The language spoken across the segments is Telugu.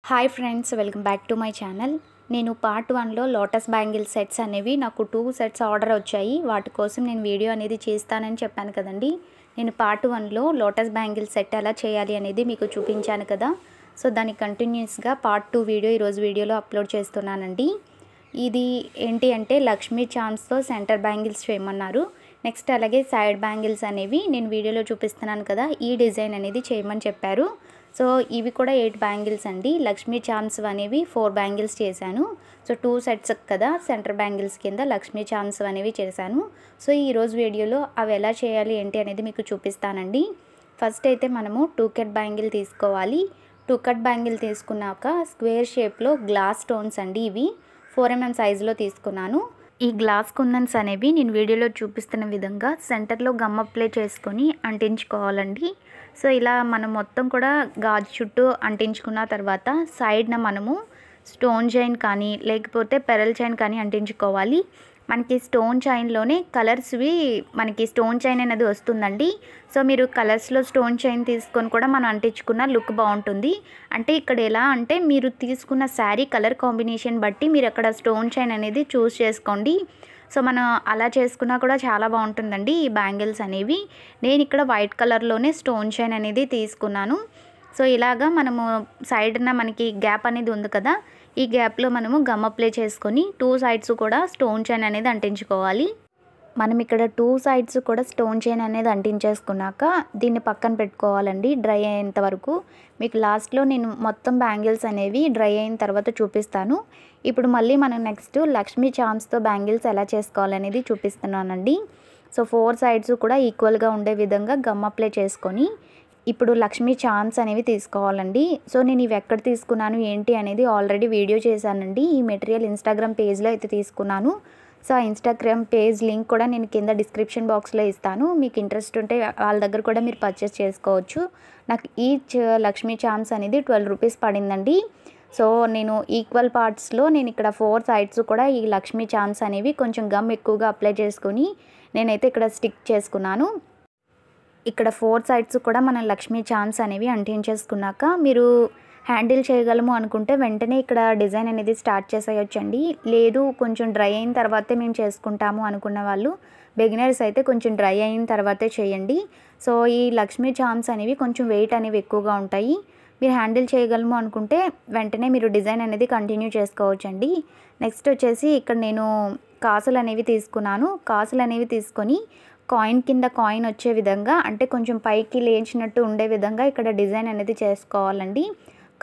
Hi friends, welcome back to my channel. నేను పార్ట్ 1లో లోటస్ బ్యాంగిల్ సెట్స్ అనేవి నాకు 2 సెట్స్ ఆర్డర్ వచ్చాయి. వాటి కోసం నేను వీడియో అనేది చేస్తానని చెప్పాను కదండి. నేను పార్ట్ 1లో లోటస్ బ్యాంగిల్ సెట్ ఎలా చేయాలి అనేది మీకు చూపించాను కదా. సో దాని కంటిన్యూస్గా పార్ట్ 2 వీడియో ఈరోజు వీడియోలో అప్లోడ్ చేస్తున్నానండి. ఇది ఏంటి అంటే లక్ష్మీ చామ్స్తో సెంటర్ బ్యాంగిల్స్ చేయమన్నారు. నెక్స్ట్ అలాగే సైడ్ బ్యాంగిల్స్ అనేవి నేను వీడియోలో చూపిస్తున్నాను కదా, ఈ డిజైన్ అనేది చేయమని చెప్పారు. సో ఇవి కూడా 8 బ్యాంగిల్స్ అండి. లక్ష్మీ చామ్స్ అనేవి 4 బ్యాంగిల్స్ చేశాను. సో 2 సెట్స్ కదా, సెంటర్ బ్యాంగిల్స్ కింద లక్ష్మీ చామ్స్ అనేవి చేశాను. సో ఈరోజు వీడియోలో అవి ఎలా చేయాలి ఏంటి అనేది మీకు చూపిస్తానండి. ఫస్ట్ అయితే మనము 2 కట్ బ్యాంగిల్ తీసుకోవాలి. 2 కట్ బ్యాంగిల్ తీసుకున్నాక స్క్వేర్ షేప్లో గ్లాస్ స్టోన్స్ అండి, ఇవి 4 mm సైజులో తీసుకున్నాను. ఈ గ్లాస్ కుందన్స్ అనేవి నేను వీడియోలో చూపిస్తున్న విధంగా సెంటర్లో గమ్ అప్లై చేసుకొని అంటించుకోవాలండి. సో ఇలా మనం మొత్తం కూడా గాజు చుట్టూ అంటించుకున్న తర్వాత సైడ్న మనము స్టోన్ చైన్ కానీ లేకపోతే పెరల్ చైన్ కానీ అంటించుకోవాలి. మనకి స్టోన్ చైన్లోనే కలర్స్వి మనకి స్టోన్ చైన్ అనేది వస్తుందండి. సో మీరు కలర్స్లో స్టోన్ చైన్ తీసుకొని కూడా మనం అంటించుకున్న లుక్ బాగుంటుంది. అంటే ఇక్కడ ఎలా అంటే మీరు తీసుకున్న శారీ కలర్ కాంబినేషన్ బట్టి మీరు అక్కడ స్టోన్ చైన్ అనేది చూస్ చేసుకోండి. సో మనం అలా చేసుకున్నా కూడా చాలా బాగుంటుందండి ఈ బ్యాంగిల్స్ అనేవి. నేను ఇక్కడ వైట్ కలర్లోనే స్టోన్ చైన్ అనేది తీసుకున్నాను. సో ఇలాగా మనము సైడ్న మనకి గ్యాప్ అనేది ఉంది కదా, ఈ గ్యాప్లో మనము గమ్ అప్లై చేసుకొని 2 సైడ్స్ కూడా స్టోన్ చైన్ అనేది అంటించుకోవాలి. మనం ఇక్కడ 2 సైడ్స్ కూడా స్టోన్ చైన్ అనేది అంటించేసుకున్నాక దీన్ని పక్కన పెట్టుకోవాలండి డ్రై అయ్యేంత వరకు. మీకు లాస్ట్లో నేను మొత్తం బ్యాంగిల్స్ అనేవి డ్రై అయిన తర్వాత చూపిస్తాను. ఇప్పుడు మళ్ళీ మనం నెక్స్ట్ లక్ష్మీ చామ్స్తో బ్యాంగిల్స్ ఎలా చేసుకోవాలనేది చూపిస్తున్నానండి. సో 4 సైడ్స్ కూడా ఈక్వల్గా ఉండే విధంగా గమ్ అప్లై చేసుకొని ఇప్పుడు లక్ష్మీ చామ్స్ అనేవి తీసుకోవాలండి. సో నేను ఇవి ఎక్కడ తీసుకున్నాను ఏంటి అనేది ఆల్రెడీ వీడియో చేశానండి. ఈ మెటీరియల్ ఇన్స్టాగ్రామ్ పేజ్లో అయితే తీసుకున్నాను. సో ఆ ఇన్స్టాగ్రామ్ పేజ్ లింక్ కూడా నేను కింద డిస్క్రిప్షన్ బాక్స్లో ఇస్తాను. మీకు ఇంట్రెస్ట్ ఉంటే వాళ్ళ దగ్గర కూడా మీరు పర్చేస్ చేసుకోవచ్చు. నాకు ఈచ్ లక్ష్మీ చామ్స్ అనేది 12 రూపీస్ పడిందండి. సో నేను ఈక్వల్ పార్ట్స్లో నేను ఇక్కడ 4 సైడ్స్ కూడా ఈ లక్ష్మీ చామ్స్ అనేవి కొంచెం గమ్ ఎక్కువగా అప్లై చేసుకొని నేనైతే ఇక్కడ స్టిక్ చేసుకున్నాను. ఇక్కడ 4 సైడ్స్ కూడా మనం లక్ష్మీ చామ్స్ అనేవి అంటించేసుకున్నాక మీరు హ్యాండిల్ చేయగలము అనుకుంటే వెంటనే ఇక్కడ డిజైన్ అనేది స్టార్ట్ చేసేయొచ్చండి. లేదు కొంచెం డ్రై అయిన తర్వాతే మేము చేసుకుంటాము అనుకున్న వాళ్ళు, బిగినర్స్ అయితే కొంచెం డ్రై అయిన తర్వాతే చేయండి. సో ఈ లక్ష్మీ చామ్స్ అనేవి కొంచెం వెయిట్ అనేవి ఎక్కువగా ఉంటాయి. మీరు హ్యాండిల్ చేయగలము అనుకుంటే వెంటనే మీరు డిజైన్ అనేది కంటిన్యూ చేసుకోవచ్చండి. నెక్స్ట్ వచ్చేసి ఇక్కడ నేను కాసులు అనేవి తీసుకున్నాను. కాసులు అనేవి తీసుకొని కాయిన్ కింద కాయిన్ వచ్చే విధంగా, అంటే కొంచెం పైకి లేచినట్టు ఉండే విధంగా ఇక్కడ డిజైన్ అనేది చేసుకోవాలండి.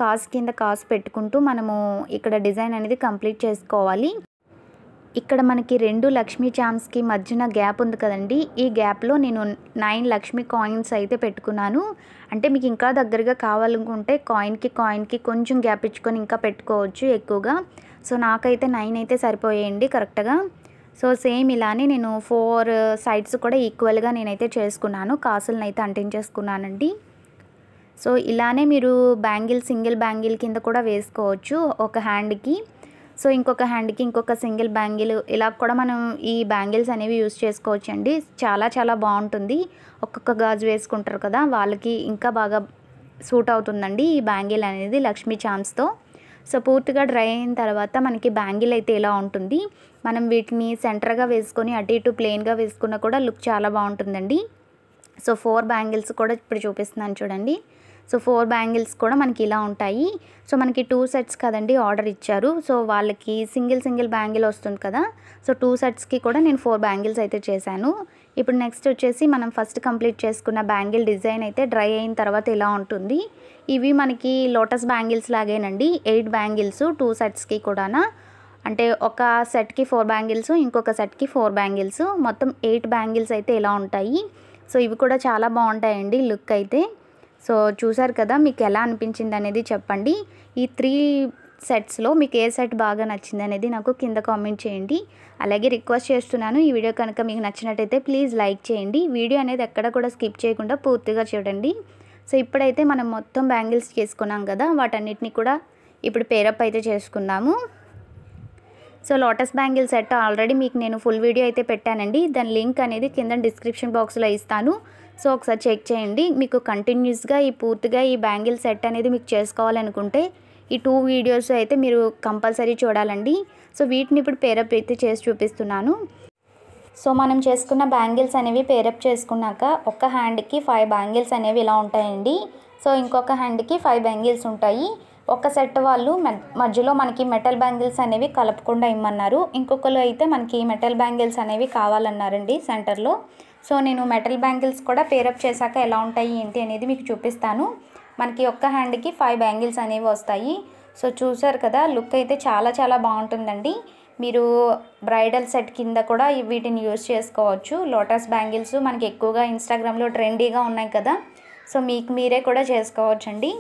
కాసు కింద కాసు పెట్టుకుంటూ మనము ఇక్కడ డిజైన్ అనేది కంప్లీట్ చేసుకోవాలి. ఇక్కడ మనకి 2 లక్ష్మీ చామ్స్కి మధ్యన గ్యాప్ ఉంది కదండి, ఈ గ్యాప్లో నేను 9 లక్ష్మీ కాయిన్స్ అయితే పెట్టుకున్నాను. అంటే మీకు ఇంకా దగ్గరగా కావాలనుకుంటే కాయిన్కి కొంచెం గ్యాప్ ఇచ్చుకొని ఇంకా పెట్టుకోవచ్చు ఎక్కువగా. సో నాకైతే 9 అయితే సరిపోయాయండి కరెక్ట్గా. సో సేమ్ ఇలానే నేను 4 సైడ్స్ కూడా ఈక్వల్గా నేనైతే చేసుకున్నాను, కాసులను అయితే అంటించేసుకున్నానండి. సో ఇలానే మీరు బ్యాంగిల్ సింగిల్ బ్యాంగిల్ కింద కూడా వేసుకోవచ్చు ఒక హ్యాండ్కి. సో ఇంకొక హ్యాండ్కి ఇంకొక సింగిల్ బ్యాంగిల్, ఇలా కూడా మనం ఈ బ్యాంగిల్స్ అనేవి యూస్ చేసుకోవచ్చు అండి. చాలా బాగుంటుంది. ఒక్కొక్క గాజు వేసుకుంటారు కదా, వాళ్ళకి ఇంకా బాగా సూట్ అవుతుందండి ఈ బ్యాంగిల్ అనేది లక్ష్మీ చామ్స్తో. సో పూర్తిగా డ్రై అయిన తర్వాత మనకి బ్యాంగిల్ అయితే ఇలా ఉంటుంది. మనం వీటిని సెంటర్గా వేసుకొని అటు ఇటు ప్లెయిన్గా వేసుకున్నా కూడా లుక్ చాలా బాగుంటుందండి. సో 4 బ్యాంగిల్స్ కూడా ఇప్పుడు చూపిస్తున్నాను చూడండి. సో 4 బ్యాంగిల్స్ కూడా మనకి ఇలా ఉంటాయి. సో మనకి 2 సెట్స్ కదండి ఆర్డర్ ఇచ్చారు. సో వాళ్ళకి సింగిల్ బ్యాంగిల్ వస్తుంది కదా. సో 2 సెట్స్కి కూడా నేను 4 బ్యాంగిల్స్ అయితే చేశాను. ఇప్పుడు నెక్స్ట్ వచ్చేసి మనం ఫస్ట్ కంప్లీట్ చేసుకున్న బ్యాంగిల్ డిజైన్ అయితే డ్రై అయిన తర్వాత ఇలా ఉంటుంది. ఇవి మనకి లోటస్ బ్యాంగిల్స్ లాగేనండి. 8 బ్యాంగిల్స్ 2 సెట్స్కి కూడా, అంటే ఒక సెట్కి 4 బ్యాంగిల్స్, ఇంకొక సెట్కి 4 బ్యాంగిల్స్, మొత్తం 8 బ్యాంగిల్స్ అయితే ఇలా ఉంటాయి. సో ఇవి కూడా చాలా బాగుంటాయండి లుక్ అయితే. సో చూసారు కదా, మీకు ఎలా అనిపించింది అనేది చెప్పండి. ఈ 3 సెట్స్లో మీకు ఏ సెట్ బాగా నచ్చింది అనేది నాకు కింద కామెంట్ చేయండి. అలాగే రిక్వెస్ట్ చేస్తున్నాను, ఈ వీడియో కనుక మీకు నచ్చినట్టయితే ప్లీజ్ లైక్ చేయండి. వీడియో అనేది ఎక్కడ కూడా స్కిప్ చేయకుండా పూర్తిగా చూడండి. సో ఇప్పుడైతే మనం మొత్తం బ్యాంగిల్స్ చేసుకున్నాం కదా, వాటన్నిటిని కూడా ఇప్పుడు పేరప్ అయితే చేసుకుందాము. So lotus bangle set already మీకు నేను ఫుల్ వీడియో అయితే పెట్టానండి. దాని లింక్ అనేది కింద డిస్క్రిప్షన్ బాక్స్లో ఇస్తాను. సో ఒకసారి చెక్ చేయండి. మీకు కంటిన్యూస్గా పూర్తిగా ఈ బ్యాంగిల్ సెట్ అనేది మీకు చేసుకోవాలనుకుంటే ఈ 2 వీడియోస్ అయితే మీరు కంపల్సరీ చూడాలండి. సో వీటిని ఇప్పుడు పేరప్ అయితే చేసి చూపిస్తున్నాను. సో మనం చేసుకున్న బ్యాంగిల్స్ అనేవి పేరప్ చేసుకున్నాక ఒక హ్యాండ్కి 5 బ్యాంగిల్స్ అనేవి ఇలా ఉంటాయండి. సో ఇంకొక హ్యాండ్కి 5 బ్యాంగిల్స్ ఉంటాయి. ఒక సెట్ వాళ్ళు మధ్యలో మనకి మెటల్ బ్యాంగిల్స్ అనేవి కలపకుండా ఇమ్మన్నారు. ఇంకొకరు అయితే మనకి మెటల్ బ్యాంగిల్స్ అనేవి కావాలన్నారండి సెంటర్లో. సో నేను మెటల్ బ్యాంగిల్స్ కూడా పేరప్ చేశాక ఎలా ఉంటాయి ఏంటి అనేది మీకు చూపిస్తాను. మనకి ఒక్క హ్యాండ్కి 5 బ్యాంగిల్స్ అనేవి వస్తాయి. సో చూసారు కదా, లుక్ అయితే చాలా చాలా బాగుంటుందండి. మీరు బ్రైడల్ సెట్ కింద కూడా వీటిని యూజ్ చేసుకోవచ్చు. లోటస్ బ్యాంగిల్స్ మనకి ఎక్కువగా ఇన్స్టాగ్రామ్లో ట్రెండీగా ఉన్నాయి కదా, సో మీకు మీరే కూడా చేసుకోవచ్చండి.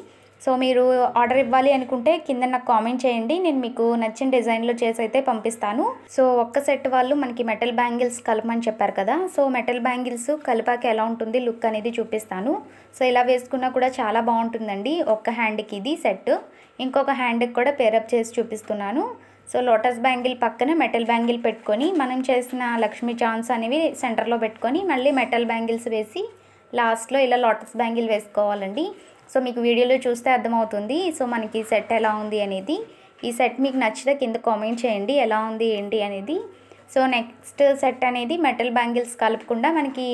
సో మీరు ఆర్డర్ ఇవ్వాలి అనుకుంటే కింద నాకు కామెంట్ చేయండి, నేను మీకు నచ్చిన డిజైన్లో చేసి అయితే పంపిస్తాను. సో ఒక్క సెట్ వాళ్ళు మనకి మెటల్ బ్యాంగిల్స్ కలపమని చెప్పారు కదా, సో మెటల్ బ్యాంగిల్స్ కలిపాక ఎలా ఉంటుంది లుక్ అనేది చూపిస్తాను. సో ఇలా వేసుకున్నా కూడా చాలా బాగుంటుందండి. ఒక్క హ్యాండ్కి ఇది సెట్, ఇంకొక హ్యాండ్కి కూడా పేరప్ చేసి చూపిస్తున్నాను. సో లోటస్ బ్యాంగిల్ పక్కన మెటల్ బ్యాంగిల్ పెట్టుకొని మనం చేసిన లక్ష్మీ చాన్స్ అనేవి సెంటర్లో పెట్టుకొని మళ్ళీ మెటల్ బ్యాంగిల్స్ వేసి లాస్ట్లో ఇలా లోటస్ బ్యాంగిల్ వేసుకోవాలండి. సో మీకు వీడియోలో చూస్తే అర్థమవుతుంది సో మనకి సెట్ ఎలా ఉంది అనేది. ఈ సెట్ మీకు నచ్చితే కింద కామెంట్ చేయండి ఎలా ఉంది ఏంటి అనేది. సో నెక్స్ట్ సెట్ అనేది మెటల్ బ్యాంగిల్స్ కలపకుండా మనకి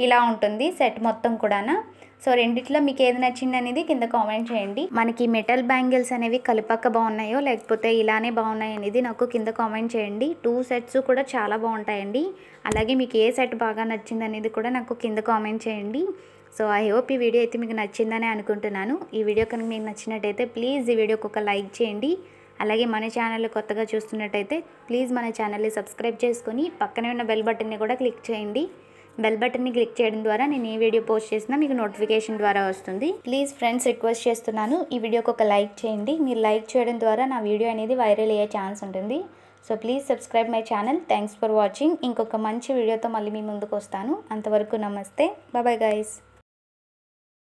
ఇలా ఉంటుంది సెట్ మొత్తం కూడానా. సో రెండిట్లో మీకు ఏది నచ్చింది అనేది కింద కామెంట్ చేయండి. మనకి మెటల్ బ్యాంగిల్స్ అనేవి కలిపాక బాగున్నాయో లేకపోతే ఇలానే బాగున్నాయి అనేది నాకు కింద కామెంట్ చేయండి. 2 సెట్స్ కూడా చాలా బాగుంటాయండి. అలాగే మీకు ఏ సెట్ బాగా నచ్చింది అనేది కూడా నాకు కింద కామెంట్ చేయండి. సో ఐ హోప్ ఈ వీడియో అయితే మీకు నచ్చిందని అనుకుంటున్నాను. ఈ వీడియో కనుక మీకు నచ్చినట్టయితే ప్లీజ్ ఈ వీడియోకి ఒక లైక్ చేయండి. అలాగే మన ఛానల్ కొత్తగా చూస్తున్నట్టయితే ప్లీజ్ మన ఛానల్ని సబ్స్క్రైబ్ చేసుకొని పక్కనే ఉన్న బెల్ బటన్ని కూడా క్లిక్ చేయండి. బెల్ బటన్ని క్లిక్ చేయడం ద్వారా నేను ఏ వీడియో పోస్ట్ చేసినా మీకు నోటిఫికేషన్ ద్వారా వస్తుంది. ప్లీజ్ ఫ్రెండ్స్ రిక్వెస్ట్ చేస్తున్నాను, ఈ వీడియోకి ఒక లైక్ చేయండి. మీరు లైక్ చేయడం ద్వారా నా వీడియో అనేది వైరల్ అయ్యే ఛాన్స్ ఉంటుంది. So please subscribe my channel. Thanks for watching. ఇంకొక మంచి వీడియోతో మళ్ళీ మీ ముందుకు వస్తాను. అంతవరకు నమస్తే, బాయ్ గైస్.